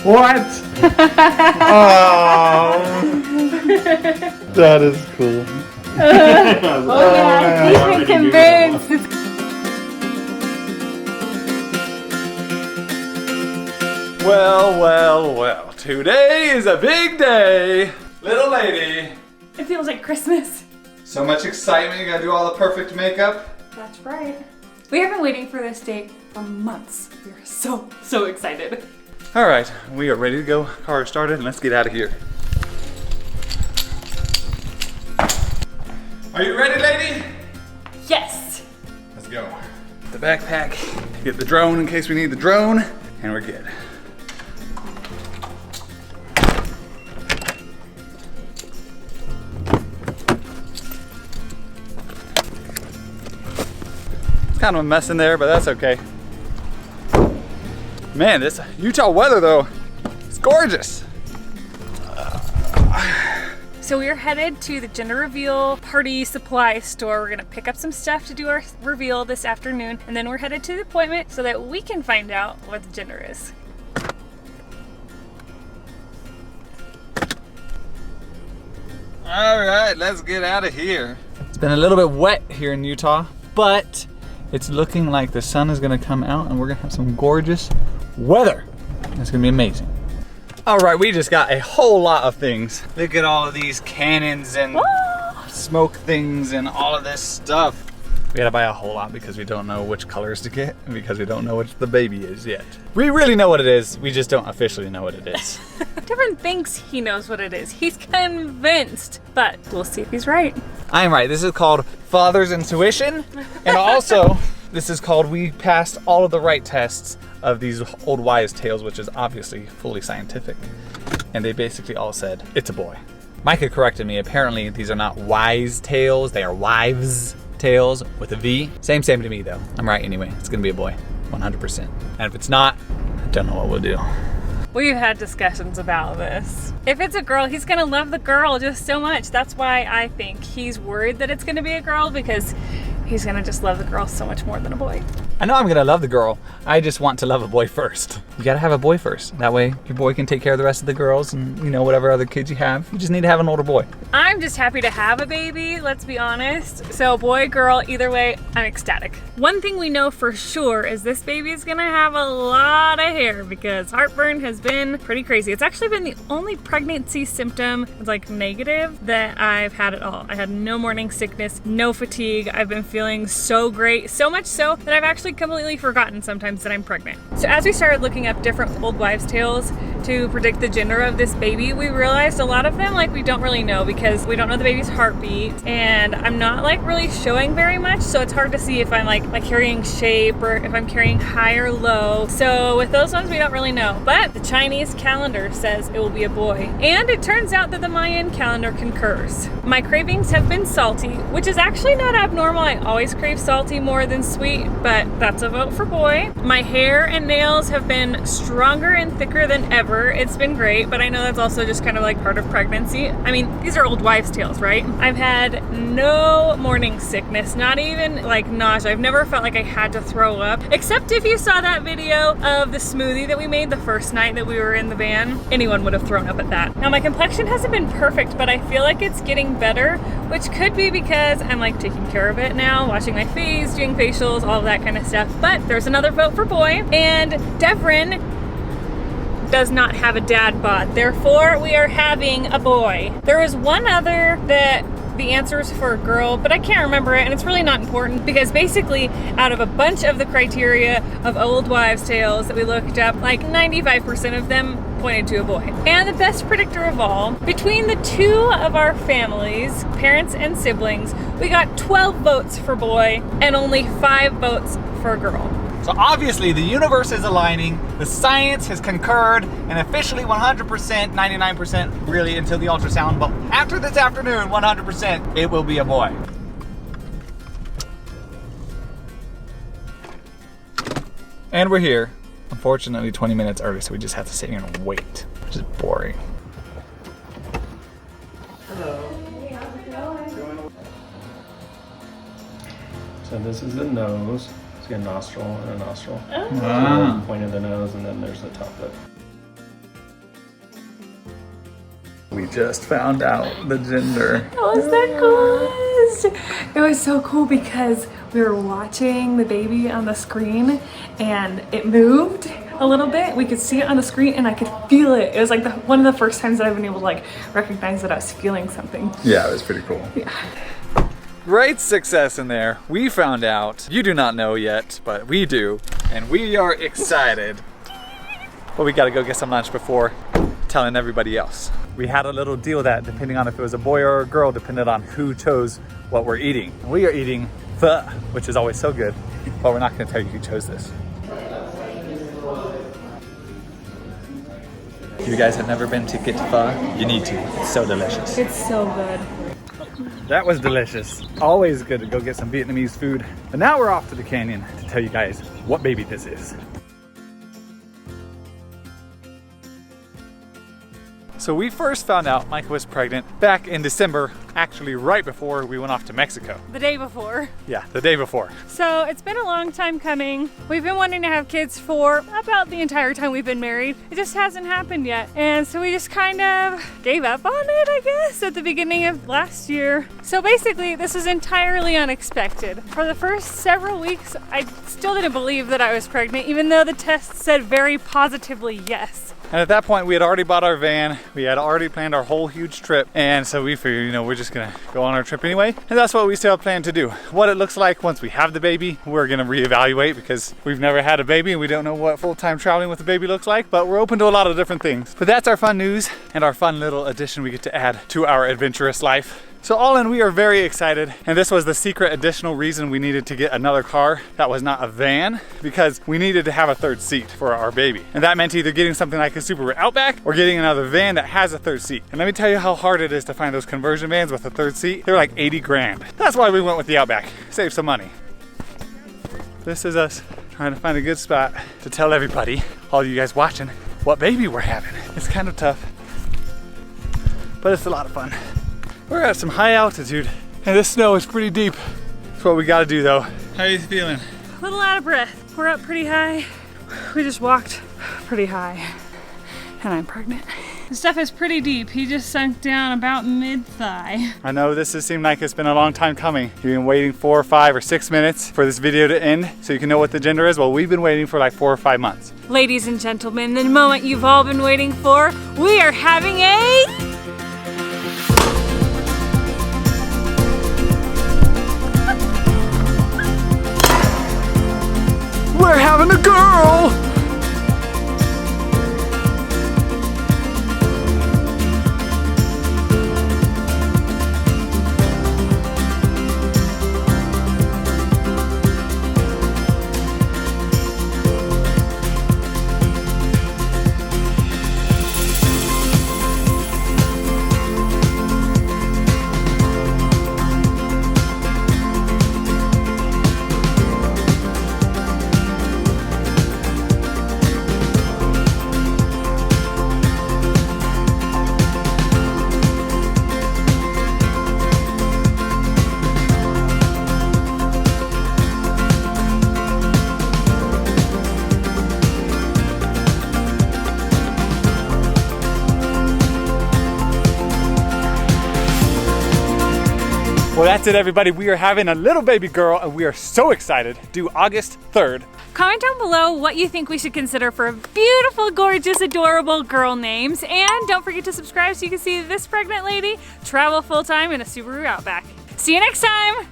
What? Oh, that is cool. Oh yeah, he's been convinced. Well, well, well. Today is a big day. Little lady. It feels like Christmas. So much excitement. You gotta do all the perfect makeup. That's right. We have been waiting for this date for months. We're so excited. All right, we are ready to go. Car is started, and let's get out of here. Are you ready, lady? Yes. Let's go. The backpack, get the drone in case we need the drone, and we're good. It's kind of a mess in there, but that's okay. Man, this Utah weather though, it's gorgeous. So we're headed to the gender reveal party supply store. We're gonna pick up some stuff to do our reveal this afternoon, and then we're headed to the appointment so that we can find out what the gender is. All right, let's get out of here. It's been a little bit wet here in Utah, but it's looking like the sun is gonna come out and we're gonna have some gorgeous weather. It's gonna be amazing. All right, we just got a whole lot of things. Look at all of these cannons and smoke things and all of this stuff. We gotta buy a whole lot because we don't know which colors to get and because we don't know which the baby is yet. We really know what it is, we just don't officially know what it is. Devin thinks he knows what it is. He's convinced, but we'll see if he's right. I am right. This is called Father's Intuition. And also, this is called we passed all of the right tests of these old wives' tales, which is obviously fully scientific. And they basically all said, it's a boy. Micah corrected me. Apparently, these are not wise tales. They are wives' tales with a V. Same to me, though. I'm right anyway. It's going to be a boy, 100%. And if it's not, I don't know what we'll do. We've had discussions about this. If it's a girl, he's gonna love the girl just so much. That's why I think he's worried that it's gonna be a girl, because he's gonna just love the girl so much more than a boy. I know I'm gonna love the girl. I just want to love a boy first. You gotta have a boy first. That way your boy can take care of the rest of the girls and, you know, whatever other kids you have. You just need to have an older boy. I'm just happy to have a baby, let's be honest. So boy, girl, either way, I'm ecstatic. One thing we know for sure is this baby is gonna have a lot of hair because heartburn has been pretty crazy. It's actually been the only pregnancy symptom that's like negative that I've had at all. I had no morning sickness, no fatigue. I've been feeling so great, so much so that I've actually completely forgotten sometimes that I'm pregnant. So as we started looking up different old wives' tales to predict the gender of this baby, we realized a lot of them like we don't really know because we don't know the baby's heartbeat, and I'm not like really showing very much, so it's hard to see if I'm like carrying shape or if I'm carrying high or low. So with those ones we don't really know, but the Chinese calendar says it will be a boy, and it turns out that the Mayan calendar concurs. My cravings have been salty, which is actually not abnormal. I always crave salty more than sweet, but that's a vote for boy. My hair and nails have been stronger and thicker than ever. It's been great, but I know that's also just kind of like part of pregnancy. I mean, these are old wives' tales, right? I've had no morning sickness, not even like nausea. I've never felt like I had to throw up, except if you saw that video of the smoothie that we made the first night that we were in the van. Anyone would have thrown up at that. Now my complexion hasn't been perfect, but I feel like it's getting better, which could be because I'm like taking care of it now, washing my face, doing facials, all of that kind of stuff. But there's another vote for boy, and Devrin does not have a dad bod. Therefore, we are having a boy. There was one other that the answer is for a girl, but I can't remember it, and it's really not important because basically out of a bunch of the criteria of old wives' tales that we looked up, like 95% of them pointed to a boy. And the best predictor of all, between the two of our families, parents and siblings, we got 12 votes for boy and only 5 votes for a girl. So obviously the universe is aligning, the science has concurred, and officially 100%, 99% really until the ultrasound, but after this afternoon, 100%, it will be a boy. And we're here. Unfortunately 20 minutes early, so we just have to sit here and wait, which is boring. So this is the nose. See a nostril and a nostril. Oh. Wow. Point of the nose, and then there's the top lip. We just found out the gender. That was the coolest. It was so cool because we were watching the baby on the screen and it moved a little bit. We could see it on the screen and I could feel it. It was like one of the first times that I've been able to like recognize that I was feeling something. Yeah, it was pretty cool. Yeah. Great success in there. We found out. You do not know yet, but we do. And we are excited. But we gotta go get some lunch before telling everybody else. We had a little deal that depending on if it was a boy or a girl, depended on who chose what we're eating. We are eating pho, which is always so good, but we're not gonna tell you who chose this. If you guys have never been to get pho, you need to. It's so delicious. It's so good. That was delicious. Always good to go get some Vietnamese food. And now we're off to the canyon to tell you guys what baby this is. So we first found out Micah was pregnant back in December, actually right before we went off to Mexico. The day before. Yeah, the day before. So it's been a long time coming. We've been wanting to have kids for about the entire time we've been married. It just hasn't happened yet. And so we just kind of gave up on it, I guess, at the beginning of last year. So basically, this was entirely unexpected. For the first several weeks, I still didn't believe that I was pregnant, even though the test said very positively yes. And at that point, we had already bought our van. We had already planned our whole huge trip. And so we figured, you know, we're just gonna go on our trip anyway. And that's what we still plan to do. What it looks like once we have the baby, we're gonna reevaluate because we've never had a baby and we don't know what full-time traveling with a baby looks like, but we're open to a lot of different things. But that's our fun news and our fun little addition we get to add to our adventurous life. So all in, we are very excited. And this was the secret additional reason we needed to get another car that was not a van, because we needed to have a third seat for our baby. And that meant either getting something like a Subaru Outback or getting another van that has a third seat. And let me tell you how hard it is to find those conversion vans with a third seat. They're like 80 grand. That's why we went with the Outback. Save some money. This is us trying to find a good spot to tell everybody, all you guys watching, what baby we're having. It's kind of tough, but it's a lot of fun. We're at some high altitude and this snow is pretty deep. That's what we gotta do though. How are you feeling? A little out of breath. We're up pretty high. We just walked pretty high and I'm pregnant. The stuff is pretty deep. He just sunk down about mid-thigh. I know this has seemed like it's been a long time coming. You've been waiting 4 or 5 or 6 minutes for this video to end so you can know what the gender is. Well, we've been waiting for like 4 or 5 months. Ladies and gentlemen, the moment you've all been waiting for, we are having a... We're having a girl! Well, that's it, everybody. We are having a little baby girl and we are so excited. Due August 3rd. Comment down below what you think we should consider for beautiful, gorgeous, adorable girl names. And don't forget to subscribe so you can see this pregnant lady travel full-time in a Subaru Outback. See you next time.